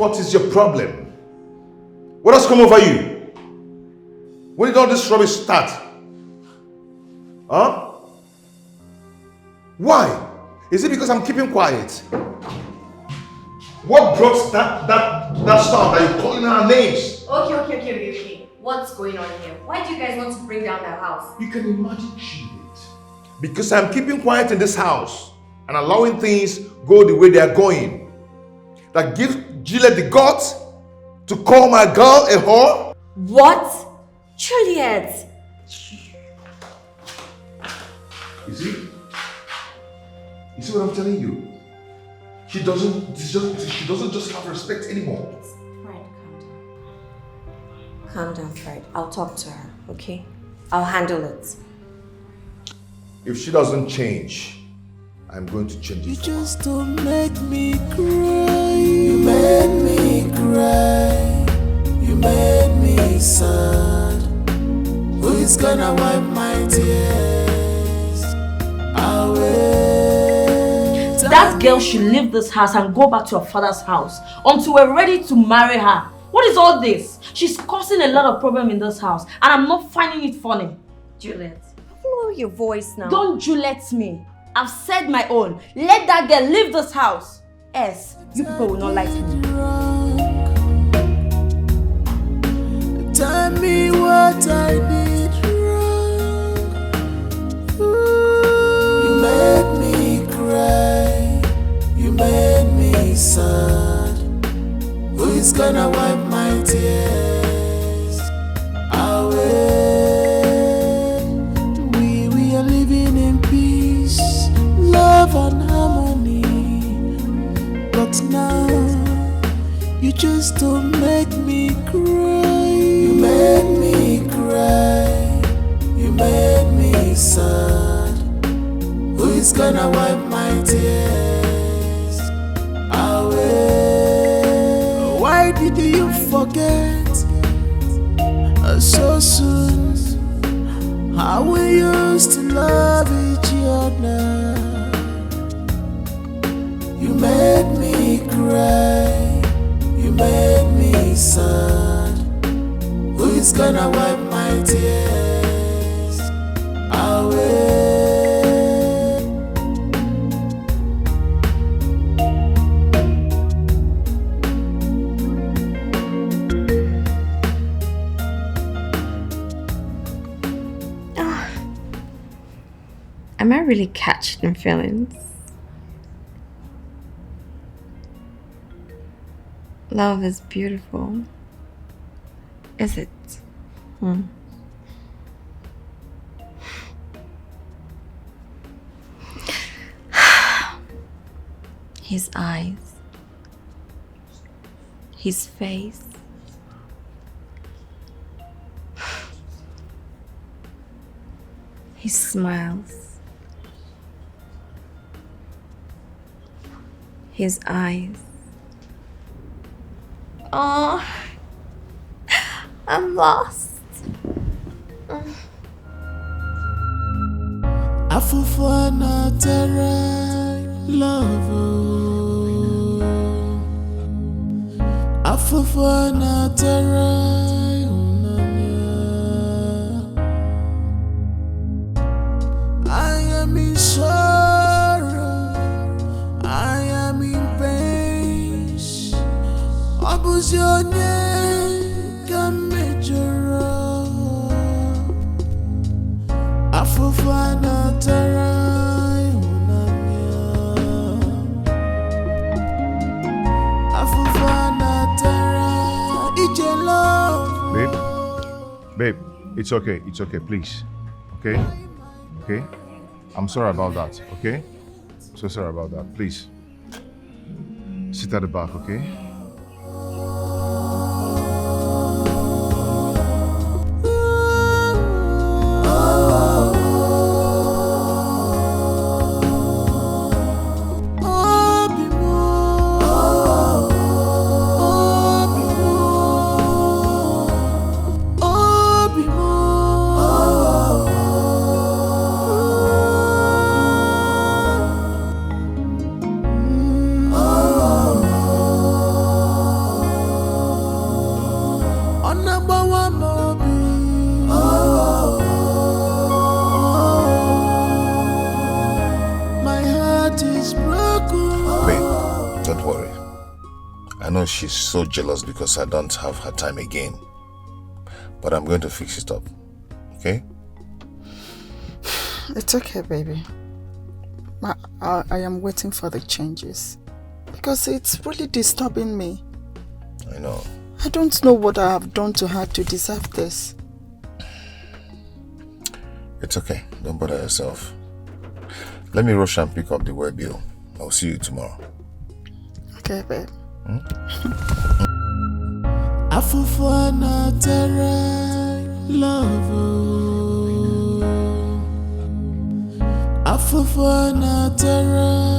what is your problem? What has come over you? When did all this rubbish start? Huh? Why? Is it because I'm keeping quiet? What brought that stuff that you're calling our names? Okay. What's going on here? Why do you guys want to bring down their house? You can imagine, Juliet. Because I'm keeping quiet in this house and allowing things go the way they are going. That gives Juliet the guts to call my girl a whore? What? Juliet! You see? You see what I'm telling you? She doesn't just have respect anymore. Fred, calm down, Fred. I'll talk to her, okay? I'll handle it. If she doesn't change, I'm going to change it. You just don't make me cry. You made me cry. You made me sad. Who is gonna wipe my tears away? That girl should leave this house and go back to her father's house until we're ready to marry her. What is all this? She's causing a lot of problem in this house and I'm not finding it funny. Juliet, lower your voice now. Don't Juliet me. I've said my own. Let that girl leave this house. Else, you people will not like me. Tell me what I did wrong. You made me cry. You made me sad. Who is gonna wipe my tears away? We are living in peace, love and harmony. But now you just don't make me cry. You made me cry. You made me sad. Who is gonna wipe my tears away? Why did you forget so soon how we used to love each other? You made me cry. You made me sad. Who is gonna wipe my tears away? Am I really catching feelings? Love is beautiful. Is it? His eyes, his face, his smiles, his eyes. Oh, I'm lost. Afufana terra love. Afufana terra. I am in sorrow. I am in pain. Abuse your name, come major. Afufana tarai unanya. Afufana tarai ije love. Babe, it's okay, please. Okay? I'm sorry about that, okay? So sorry about that, please. Sit at the back, okay? don't worry. I know she's so jealous because I don't have her time again. But I'm going to fix it up. Okay? It's okay, baby. I am waiting for the changes. Because it's really disturbing me. I know. I don't know what I have done to her to deserve this. It's okay. Don't bother yourself. Let me rush and pick up the wear bill. I'll see you tomorrow. Okay, babe. Afufana terra love. Afufana terra.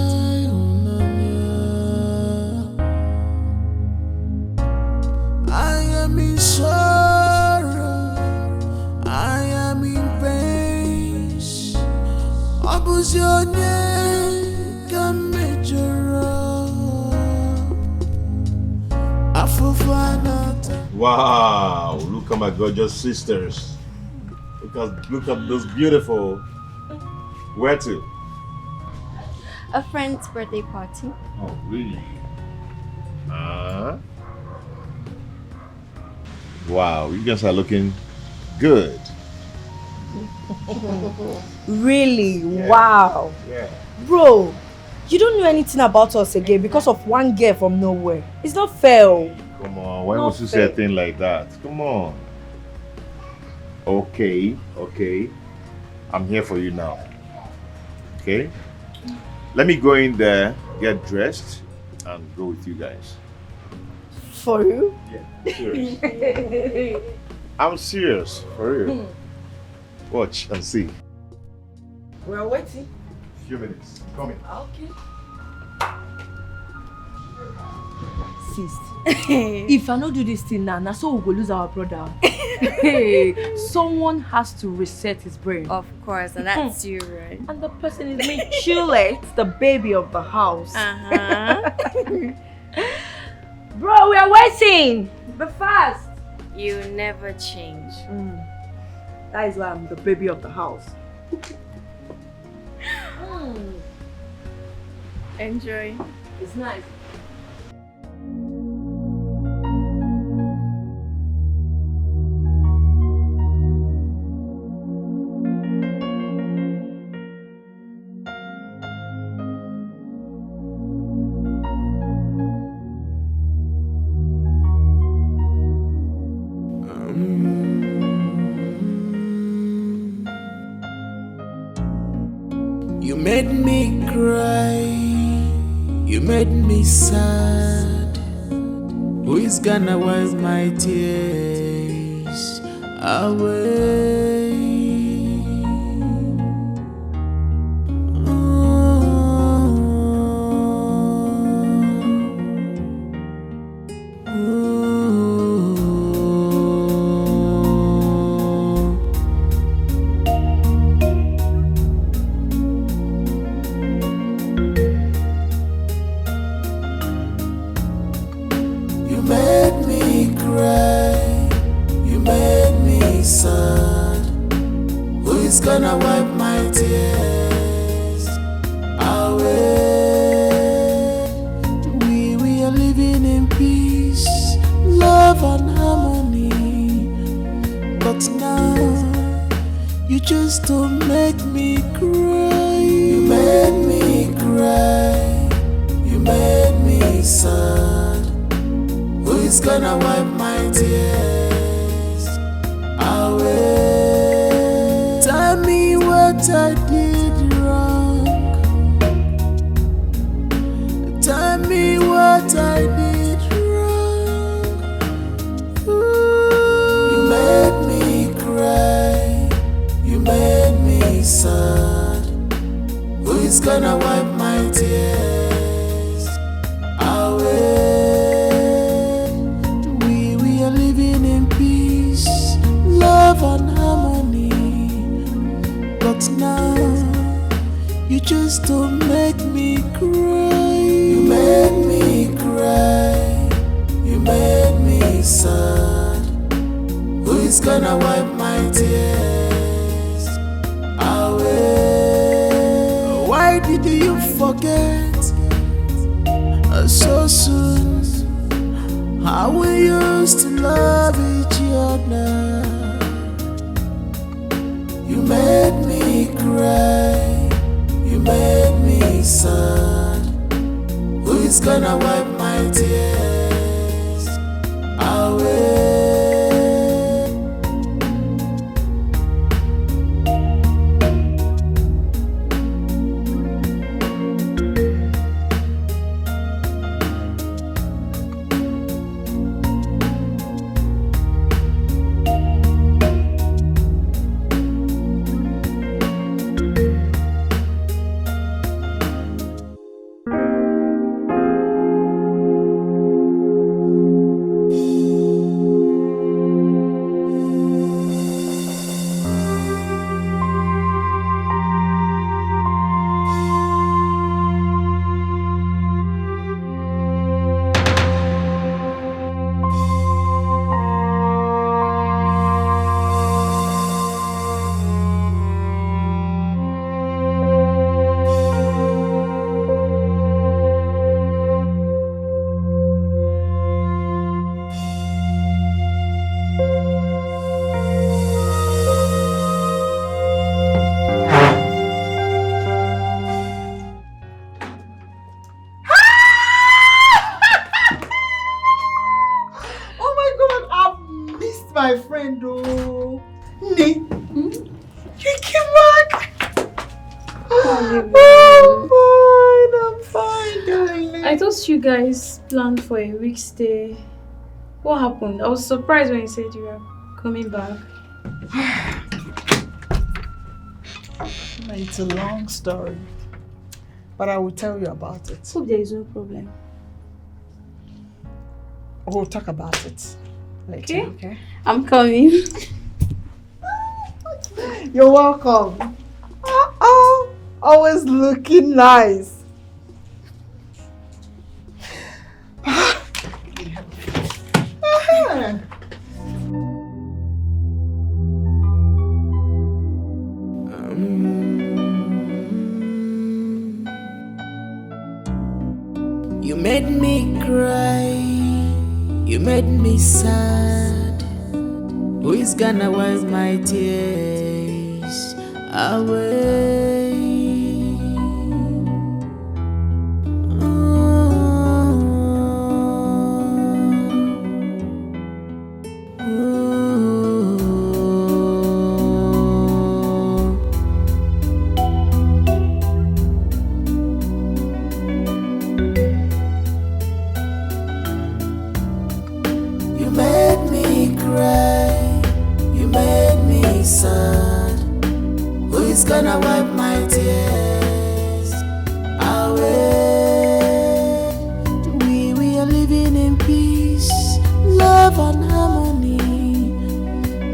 I am in sorrow. I am in pain. Abuse your name, come major. Wow, look at my gorgeous sisters. Look at those beautiful. Where to? A friend's birthday party. Oh, really? Wow, you guys are looking good. Really? Yeah. Wow. Yeah. Bro, you don't know anything about us again because of one girl from nowhere. It's not fair. Come on, why Not must you say a fair. thing like that? Come on. Okay. I'm here for you now. Okay? Let me go in there, get dressed, and go with you guys. For you? Yeah, serious. I'm serious, for real. Watch and see. We're waiting. Few minutes. Coming. Okay. Sis, if I don't do this thing now, so we'll go lose our brother. Someone has to reset his brain. Of course, and that's you, right? And the person is me, Chulette, the baby of the house. Bro, we are waiting. Be fast. You never change. That is why I'm the baby of the house. Enjoy. It's nice. You made me cry, you made me sad. Who is gonna wipe my tears away? You made me cry, you made me sad. Who is gonna wipe my tears away? We are living in peace, love and harmony. But now you just don't make me cry. You made me cry, you made me sad. Who is gonna wipe my tears away? Tell me what I did wrong. Tell me what I did wrong. You made me cry, you made me sad. Who is gonna wipe my tears away? We are living in peace, love and harmony. But now you just don't make me cry. You made me cry, you made me sad. Who is gonna wipe my tears away? Why did you forget so how we used to love each other. You made me cry, you made me sad. Who is gonna wipe my tears away? My friend, oh, Ni, you came back. I'm fine, darling. I thought you guys planned for a week's stay. What happened? I was surprised when you said you were coming back. It's a long story, but I will tell you about it. Hope there is no problem. We'll talk about it later, okay? I'm coming. You're welcome. Always looking nice. You made me cry, you made me sad. Who is gonna wipe my tears away? You made me cry, you made me sad. Who is gonna wipe my tears away? We are living in peace, love and harmony.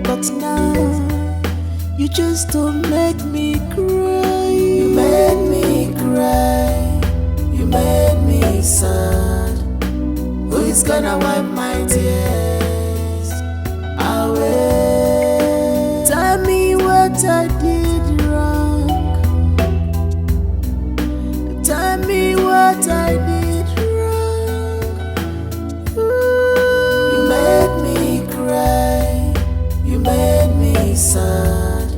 But now you just don't make me cry. You made me cry, you made me sad. Who is gonna wipe my tears away? Tell me what I did wrong. Tell me what I did wrong. Ooh. You made me cry, you made me sad.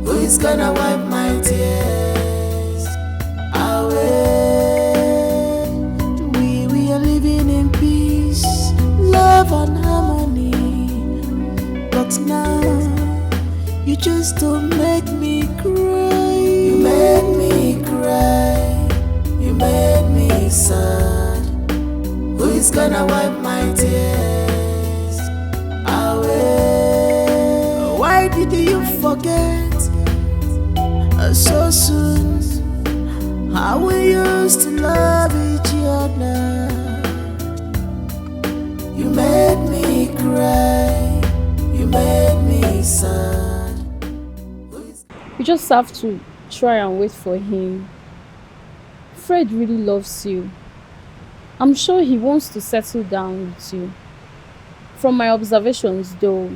Who is gonna wipe my tears away? We are living in peace, love and harmony. But now you just don't make me cry. You made me cry, you made me sad. Who is gonna wipe my tears away? Why did you forget so soon how we used to love each other? You made me cry, you made me sad. You just have to try and wait for him. Fred really loves you. I'm sure he wants to settle down with you. From my observations though,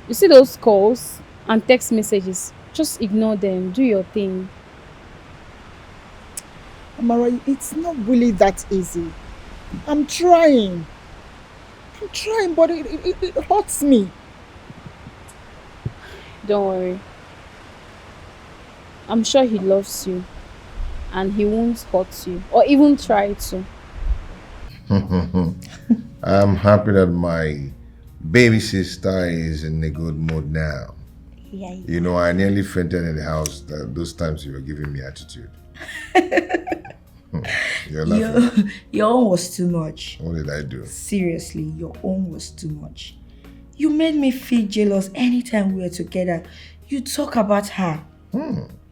you see those calls and text messages, just ignore them, do your thing. Amara, it's not really that easy. I'm trying. I'm trying, but it hurts me. Don't worry. I'm sure he loves you and he won't hurt you or even try to. I'm happy that my baby sister is in a good mood now. Yeah. You know, I nearly fainted in the house those times you were giving me attitude. You're laughing. Your own was too much. What did I do? Seriously, your own was too much. You made me feel jealous anytime we were together. You talk about her.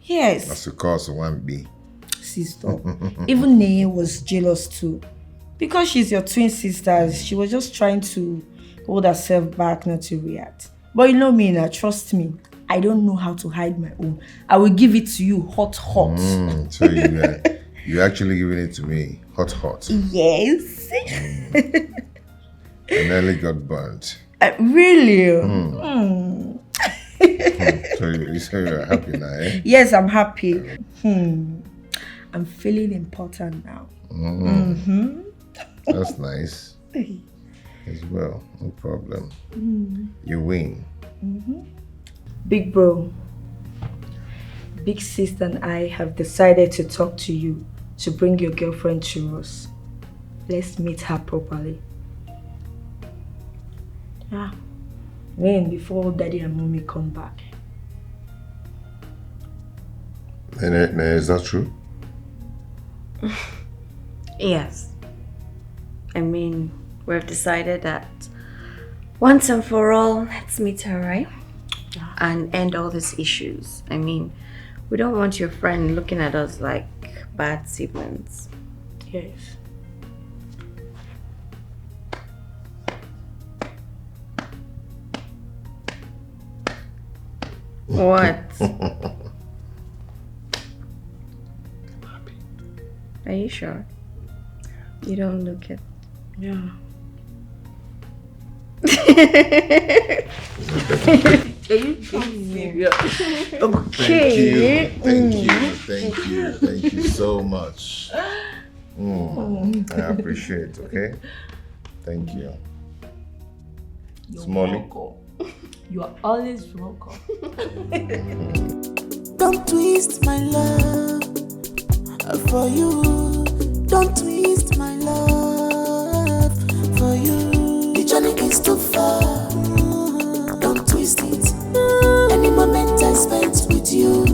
Yes. That's the cause of 1B. Sister. Even Neye was jealous too. Because she's your twin sister, she was just trying to hold herself back not to react. But you know me now, trust me. I don't know how to hide my own. I will give it to you hot. So you're actually giving it to me hot. Yes. I nearly got burnt. Really? So you say you're happy now, eh? Yes, I'm happy. I'm feeling important now. That's nice. As well, no problem. You win. Big bro, big sister and I have decided to talk to you to bring your girlfriend to us. Let's meet her properly. Before daddy and mommy come back. Is that true? Yes. I mean, we've decided that once and for all, let's meet her, right? And end all these issues. I mean, we don't want your friend looking at us like bad siblings. Yes. What? Are you sure? You don't look it. Yeah. Okay. Thank you so much. I appreciate it, okay? Thank you. Smalley. You are always welcome. Don't twist my love for you. Don't twist my love for you. The journey is too far. Don't twist it. Any moment I spent with you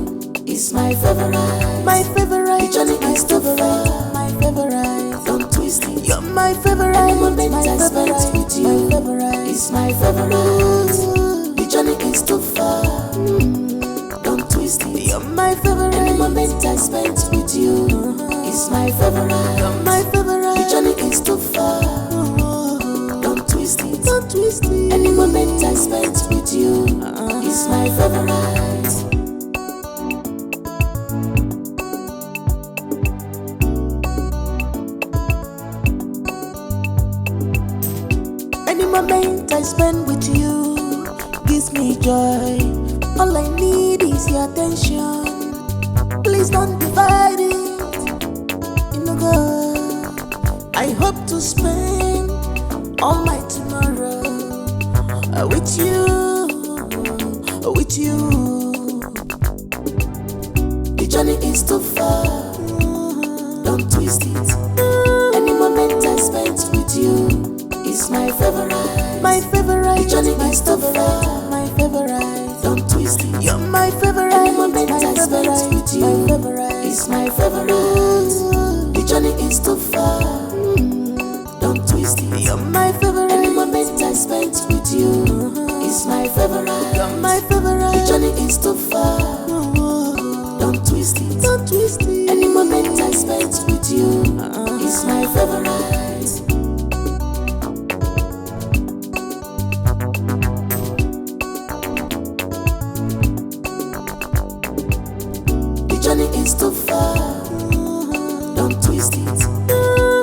is my favorite. My favorite. The journey is too far. My favorite. Don't twist it. You're my favorite. Any moment I spent with you is my favorite. The journey is too far. Don't twist it. You're my favorite. Any moment I spent with you is my favorite. You're my favorite. The journey is too far. Don't twist it. Don't twist it. Any moment I spent with you is my favorite. Any moment I spend with you gives me joy. All I need is your attention. Please don't divide it. You know, God, I hope to spend all my tomorrow with you. The journey is too far. Don't twist it. Any moment I spent with you is my favorite. My favorite. The journey is too far. My favorite. Don't twist it. You're my favorite. Any moment I spent with you is my favorite. The journey is too far. Don't twist it. You're my favorite. Any moment I spent with you is my favorite. You're my favorite. The journey is too far. Don't twist it. Don't twist it. Any moment I spent with you is my favorite. The journey is too far. Don't twist it.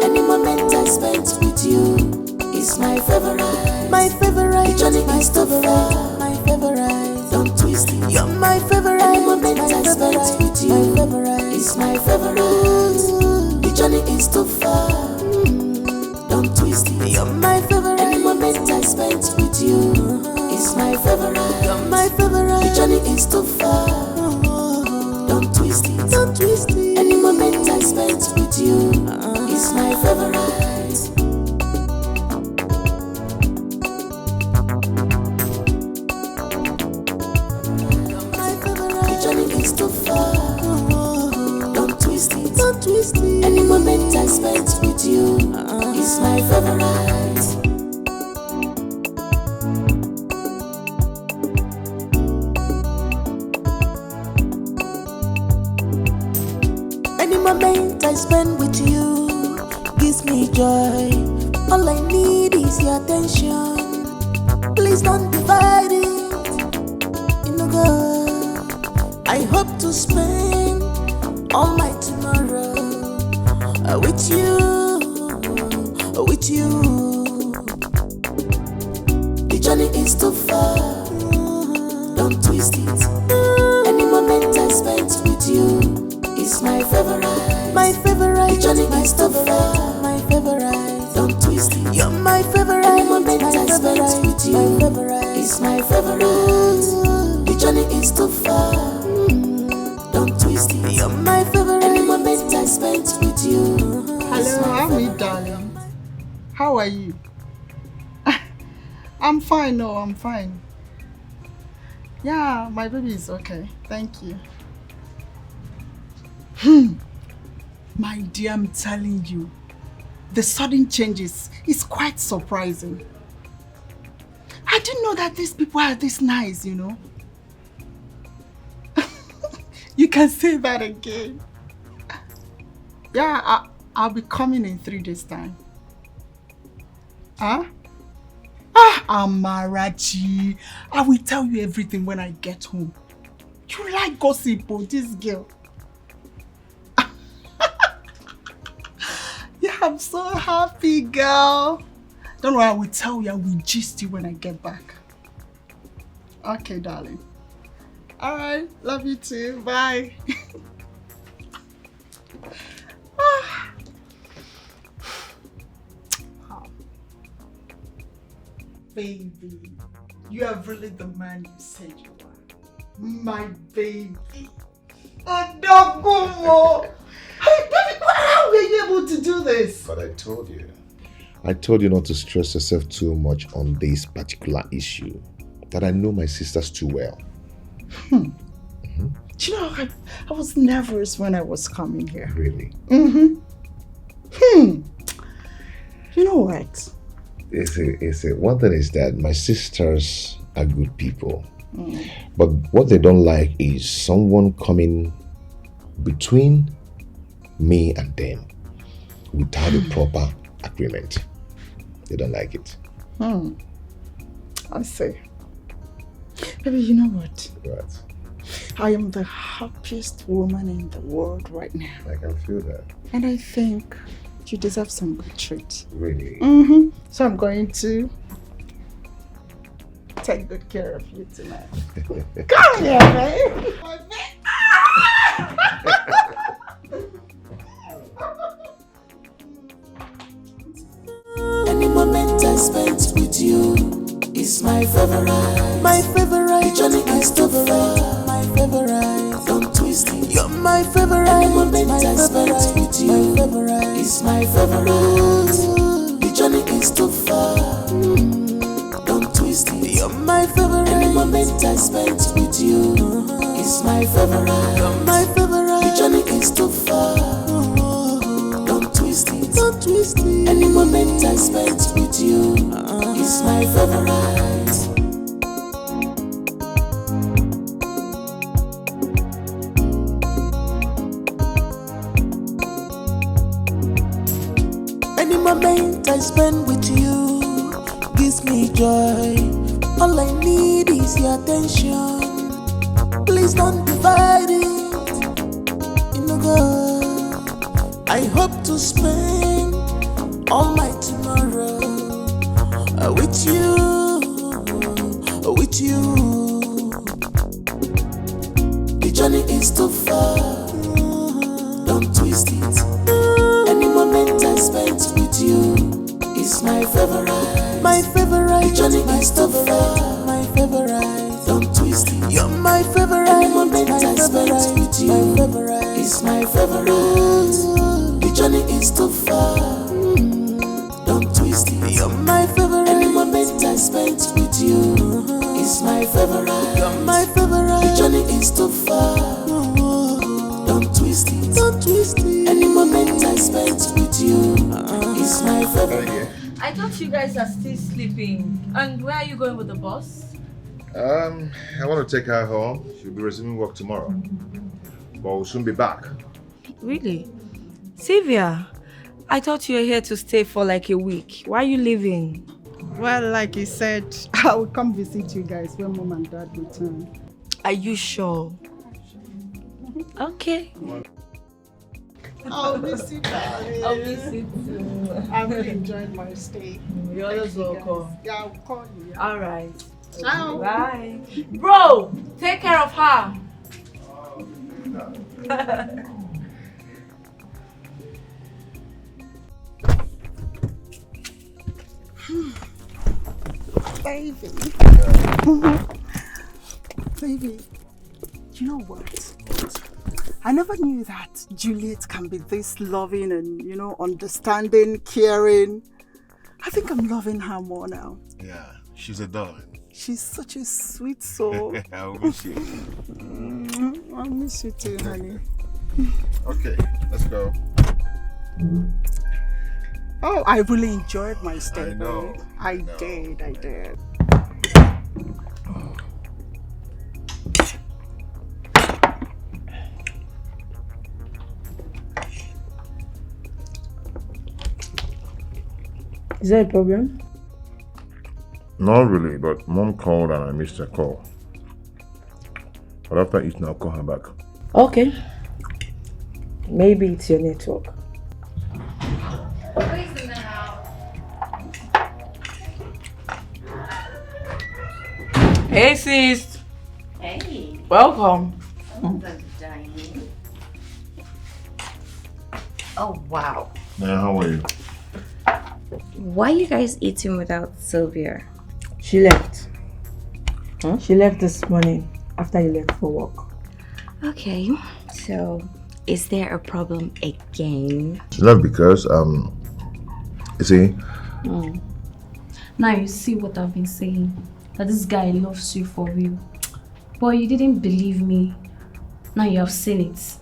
Any moment I spent with you is my favorite. My favorite. The journey is too far. My favorite. Don't twist it. You're my favorite. Any moment I spent with you is my favorite. The journey is too far. Don't twist it. You're my favorite. Any moment spent with you is my favorite. You're my favorite. The journey is too far. Don't twist it. Don't twist it. Any moment I spent with you is my favorite. Too far. Don't twist it. Don't twist it. Any moment I spent with you is my favorite. Any moment I spend with you gives me joy. All I need is your attention. Please don't divide it. You know, God, I hope to spend all my tomorrow with you, with you. The journey is too far. Don't twist it. Any moment I spent with you is my favorite. My favorite. The journey is too far. My favorite. Don't twist it. You're my favorite. Any moment I spent with you is my favorite. The journey is too far. Don't twist it. You're my favorite. Any moment I spent with you. Hello, how are you, darling? How are you? I'm fine, no, I'm fine. Yeah, my baby is okay. Thank you. My dear, I'm telling you, the sudden changes is quite surprising. I didn't know that these people are this nice, you know. You can say that again. Yeah, I'll be coming in 3 days' time. Huh? Amarachi, I will tell you everything when I get home. You like gossip, oh, this girl. Yeah, I'm so happy, girl. Don't worry, I will tell you, I will gist you when I get back. Okay, darling. Alright, love you too. Bye. Baby, you are really the man you said you are. My baby. Adogumo. Hey, baby, how were you able to do this? But I told you. I told you not to stress yourself too much on this particular issue. That I know my sisters too well. Do you know, I was nervous when I was coming here. Really? You know what? One thing is that my sisters are good people. But what they don't like is someone coming between me and them without a proper agreement. They don't like it. I see. Baby, you know what? What? I am the happiest woman in the world right now. I can feel that. And I think you deserve some good treat. Really? So I'm going to take good care of you tonight. Come here, babe. Any moment I spent with you is my favorite. My favorite. The journey is too far. My favorite. Don't twist it. You're my favorite. Any moment I spent with you is my favorite. The journey is too far. Don't twist it. You're my favorite. Any moment I spent with you is my favorite. You're my favorite. The journey is too far. Don't twist it. Don't twist it. Any moment I spent with you is my favorite. Any moment I spend with you gives me joy. All I need is your attention. Please don't divide it. You know, God, I hope to spend all my tomorrow with you, with you. The journey is too far. Don't twist it. Any moment I spent with you is my favorite. My favorite. The journey I thought you guys are still sleeping. And where are you going with the boss? I want to take her home. She'll be resuming work tomorrow. But we'll soon be back. Really? Sylvia, I thought you were here to stay for like a week. Why are you leaving? Well, like you said, I will come visit you guys when mom and dad return. Are you sure? Okay. I'll miss you, darling. I'll miss you too. I'm really enjoying my stay. You're always welcome. Yeah, I'll call you. Yeah. All right. Ciao. Bye. Bro, take care of her. Baby. Baby, you know what? I never knew that Juliet can be this loving and, understanding, caring. I think I'm loving her more now. Yeah, she's a darling. She's such a sweet soul. I'll miss you. I'll miss you too, honey. Okay, let's go. Oh, I really enjoyed my stay. I know. I did. Is there a problem? Not really, but mom called and I missed her call. But after eating, I'll call her back. Okay. Maybe it's your network. Who's in the house? Hey sis. Hey, Welcome. someone's dining. Oh, wow. Now, how are you? Why are you guys eating without Sylvia? She left. She left this morning after you left for work. Okay, so is there a problem again? She left because, you see, Now you see what I've been saying. That this guy loves you for real. But you didn't believe me. Now you have seen it.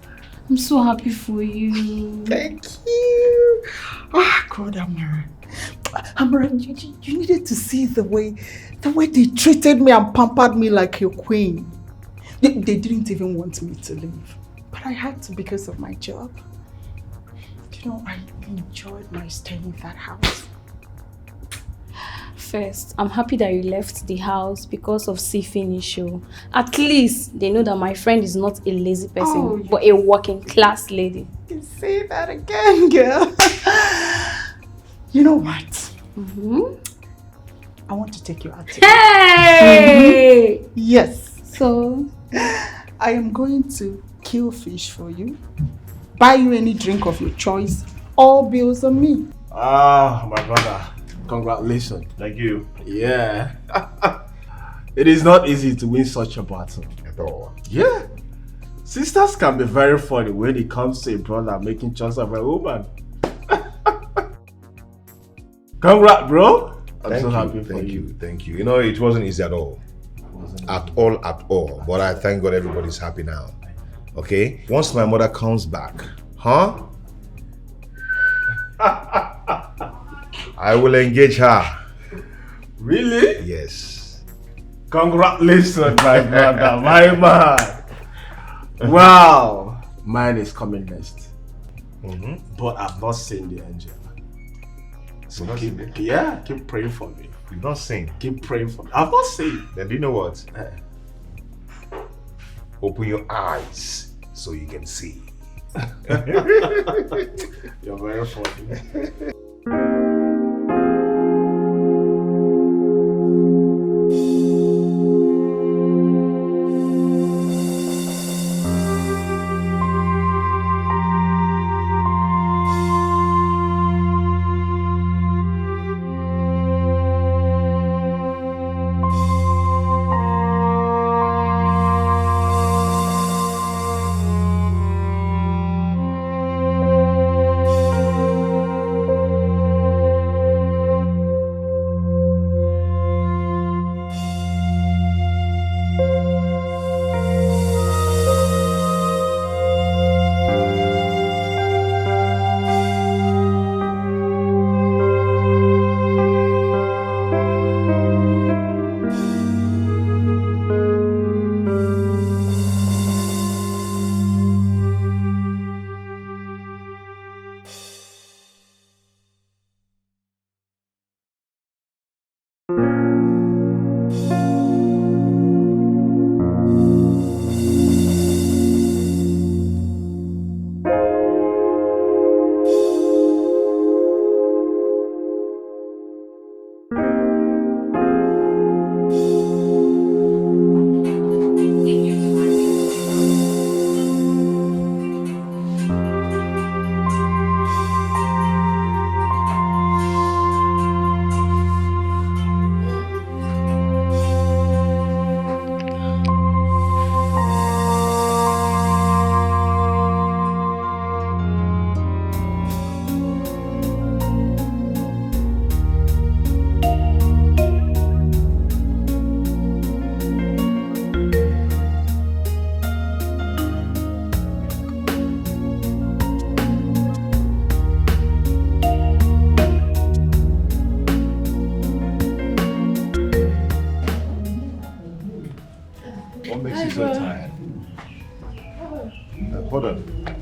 I'm so happy for you. Thank you. God, Amara, you needed to see the way they treated me and pampered me like a queen. They didn't even want me to leave. But I had to because of my job. I enjoyed my stay in that house. First, I'm happy that you left the house because of Sifin issue. At least they know that my friend is not a lazy person, but a working class lady. You say that again, girl. You know what? I want to take you out today. Hey! Yes. So, I am going to kill fish for you, buy you any drink of your choice, all bills on me. Ah, my brother. Congratulations. thank you. Yeah. It is not easy to win such a battle. At all. Yeah. Sisters can be very funny when it comes to a brother making choice of a woman. Congrats, bro. I'm so happy for you. Thank you. It wasn't easy at all. At all. But I thank God everybody's happy now. Okay? Once my mother comes back, I will engage her. Really? Yes. Congratulations, my brother, my man. Wow. Mine is coming next. But I've not seen the angel. So keep praying for me. You've not seen. Keep praying for me. I've not seen. Then do you know what? Open your eyes so you can see. You're very funny.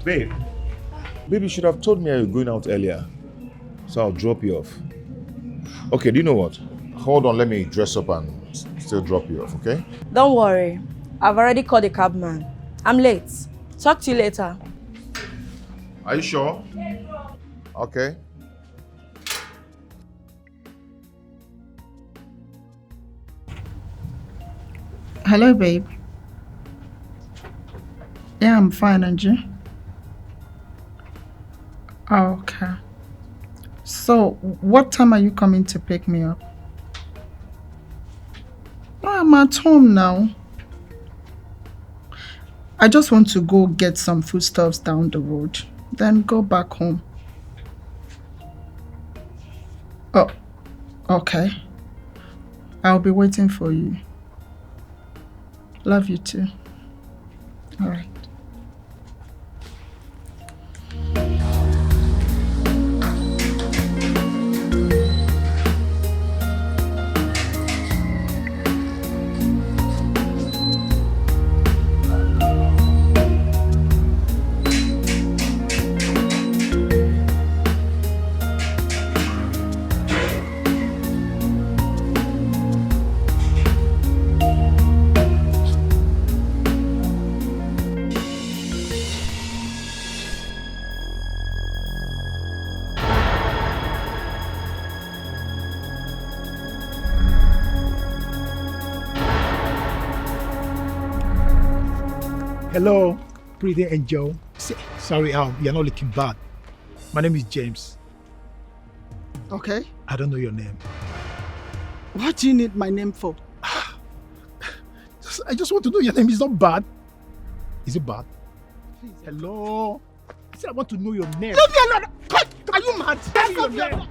Babe, you should have told me you're going out earlier. So I'll drop you off. Okay, do you know what? Hold on, let me dress up and still drop you off, okay? Don't worry. I've already called the cabman. I'm late. Talk to you later. Are you sure? Okay. Hello, babe. Yeah, I'm fine, and you? Oh, okay. So, what time are you coming to pick me up? Oh, I'm at home now. I just want to go get some foodstuffs down the road, then go back home. Oh, okay. I'll be waiting for you. Love you too. All right. Hello, pretty angel. Sorry, you're not looking bad. My name is James. Okay. I don't know your name. What do you need my name for? I just want to know your name. Is not bad. Is it bad? Please, hello. I said I want to know your name. No. Are you mad? Tell me your name.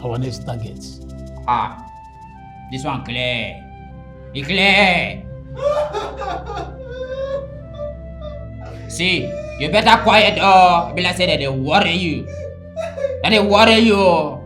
Our next target. This one clear. It clear. See, you better quiet or be like say that they worry you. That they worry you.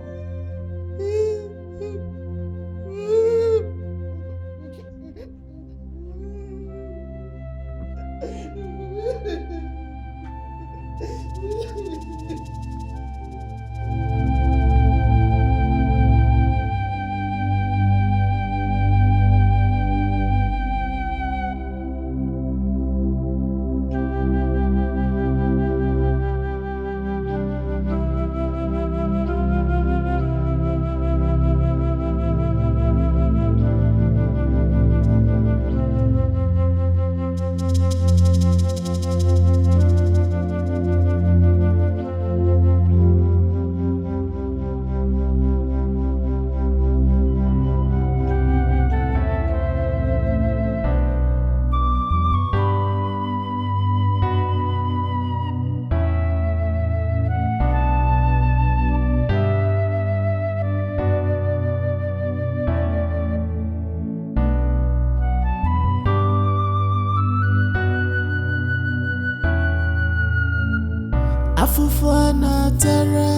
Afufana tera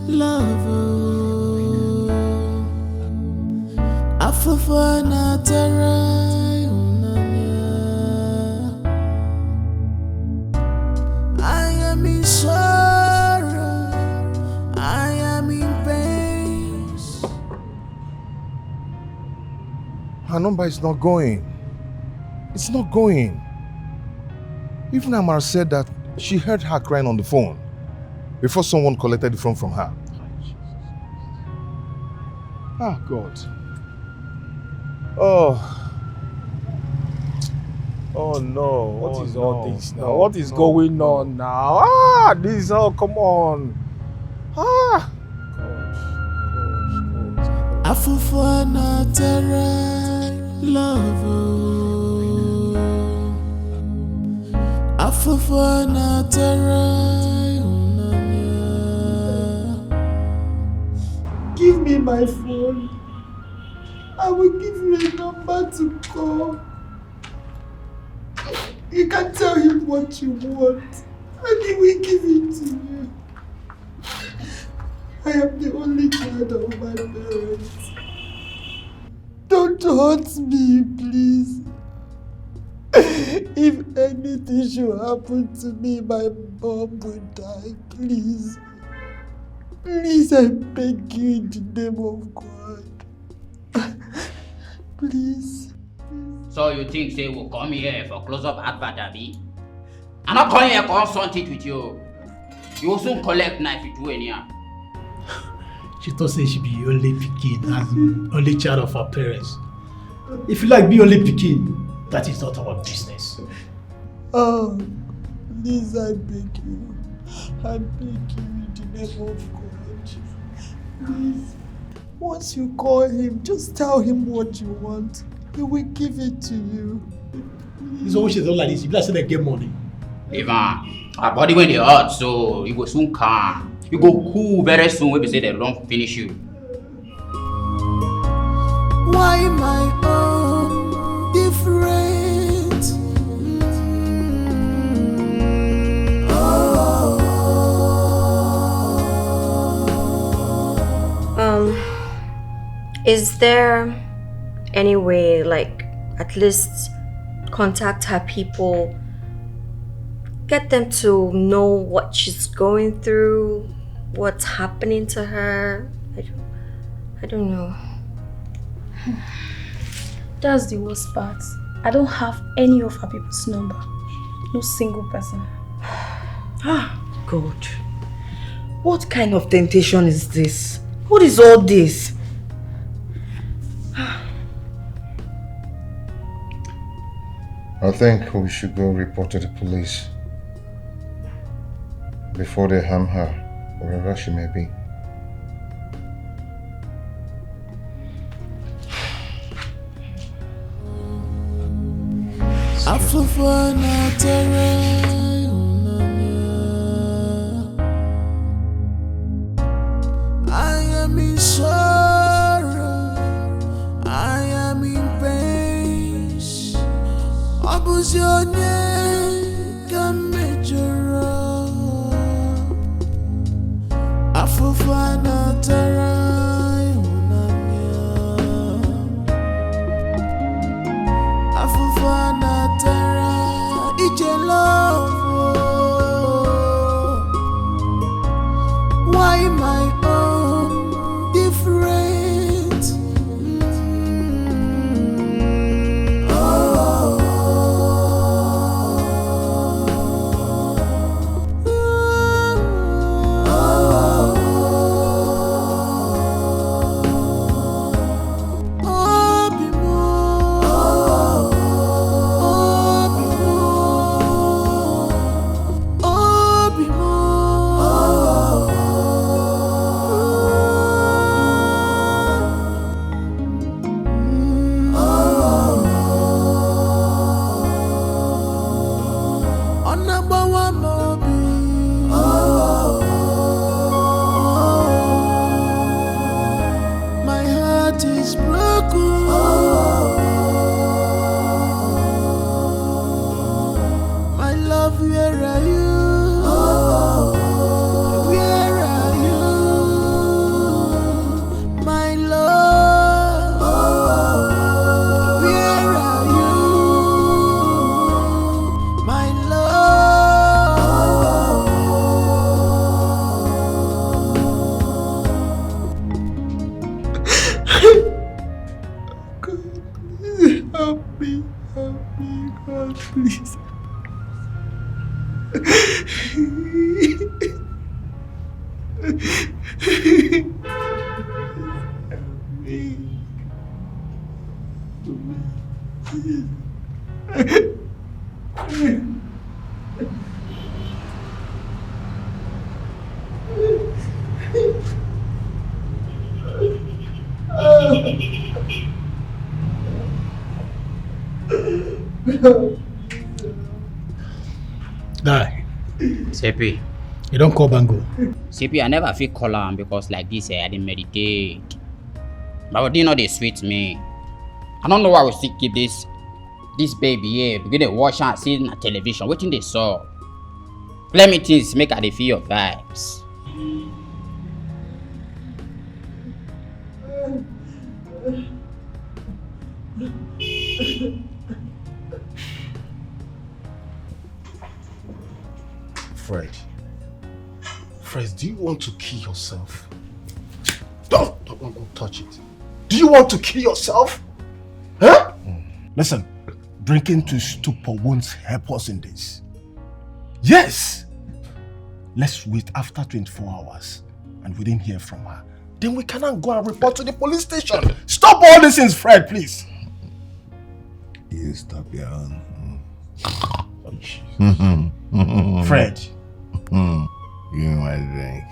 love. Afufana tera unanya. I am in sorrow. I am in pain. Her number is not going. It's not going. Even Amara said that she heard her crying on the phone before someone collected the phone from her. Oh, God. Oh. Oh no, what is all no, this now? no, What is no, going no. on now? Ah, this is all, come on. Ah. Afufana terra love. Afufana terra. Give me my phone. I will give you a number to call. You can tell him what you want, and he will give it to you. I am the only child of my parents. Don't hurt me, please. If anything should happen to me, my mom will die. Please. Please, I beg you in the name of God. Please. So you think say we'll come here for close-up advert, Abi? I'm not calling here to consult it with you. You will soon collect knife you do anyhow. She thought say she be only pikin as only child of her parents. If you like be only pikin, that is not our business. Oh, please, I beg you. I beg you in the name of God. Please. Once you call him, just tell him what you want. He will give it to you. This always is not like this. You like say they get money. Ivan, our body when they hurt, so you go soon calm. You go cool very soon when they say they don't finish you. Why my own different? Is there any way, like, at least contact her people, get them to know what she's going through, what's happening to her? I don't know. That's the worst part. I don't have any of her people's number. No single person. Ah, God. What kind of temptation is this? What is all this? I think we should go report to the police before they harm her, wherever she may be. Afufana terra. I am in sorrow. I am in pain. Abuzione kamejoro. Afufana terra. Afufana terra. Ije love. Why my own different? My heart is broken. My love, where are you? Where are you? My love, where are you? My love. Help me, God, please. Help me. CP. You don't call Bango. CP, I never feel call am because like this, I didn't meditate. But you know they sweet me. I don't know why we still keep this baby here. Begin to watch and see on television. What they saw? Let me things make her feel your vibes. Fred, do you want to kill yourself? Don't touch it. Do you want to kill yourself? Huh? Listen, drinking to stupor won't help us in this. Yes! Let's wait after 24 hours and we didn't hear from her. Then we cannot go and report to the police station. Stop all these things, Fred, please. You stop your own. Fred. Give me my drink.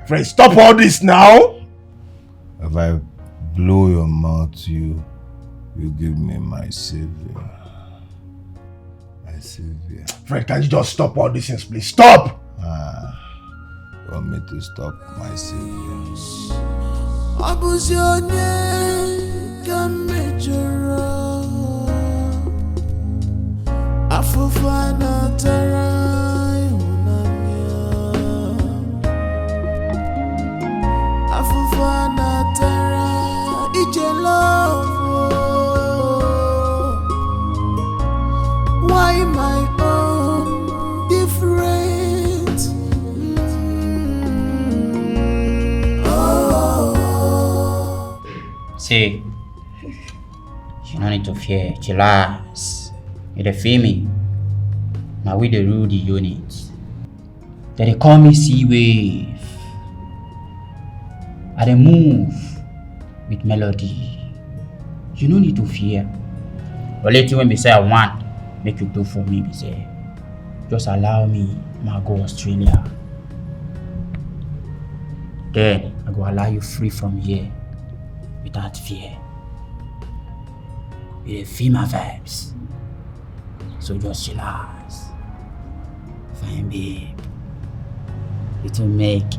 Fred, stop all this now. If I blow your mouth, you give me my savior. My savior. Fred, can you just stop all these things, please? Stop! You want me to stop my savior? Afufana tarai unanya. Afufana tarai ije love. Why my own different? Oh. See, you don't need to fear. Chillax. You dey feel me? Now we the rule the unit. They call me sea wave. I dey move with melody. You no need to fear. But later when we say I want, make you do for me, we say, just allow me, I go Australia. Then I go allow you free from here without fear. You dey feel my vibes. So just relax. Fine, babe. It will make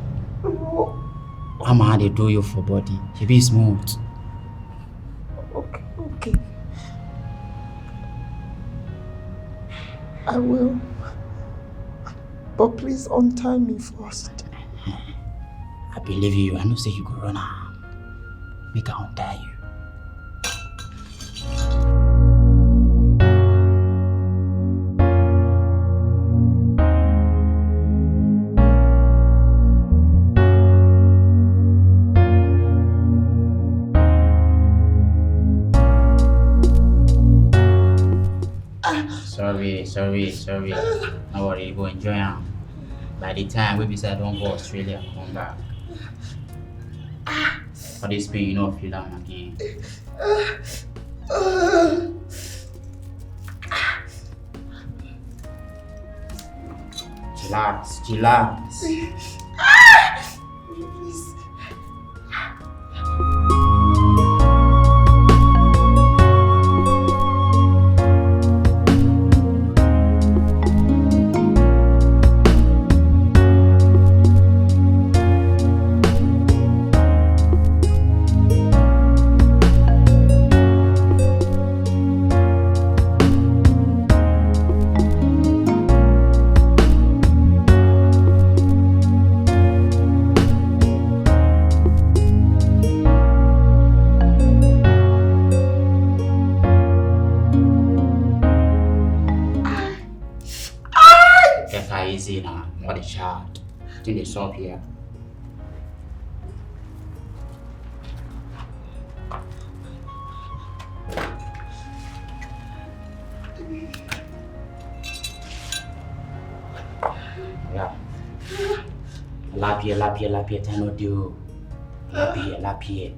how they do you for body. You be smooth. Okay. I will. But please untie me first. I believe you. I know say you go run out. Make I untie you. Sorry. No worry, go enjoy them. By the time we say I don't go Australia, come back. For this pain, you know, feel that again. Chillax. Easy now, what a shot. I think they stop here. Yeah. Lapie, tano do. Lapie,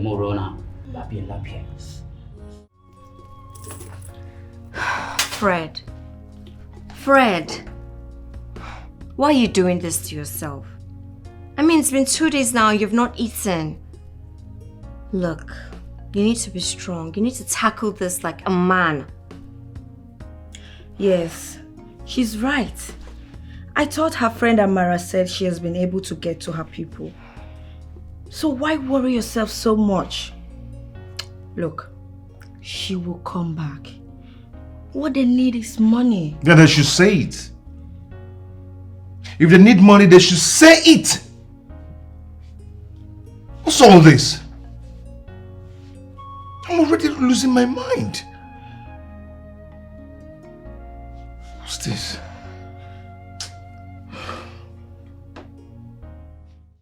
morona. Lapie. Fred. Why are you doing this to yourself? I mean, it's been 2 days now, you've not eaten. Look, you need to be strong. You need to tackle this like a man. Yes, she's right. I thought her friend Amara said she has been able to get to her people. So why worry yourself so much? Look, she will come back. What they need is money. Then they should say it. If they need money, they should say it. What's all this? I'm already losing my mind. What's this?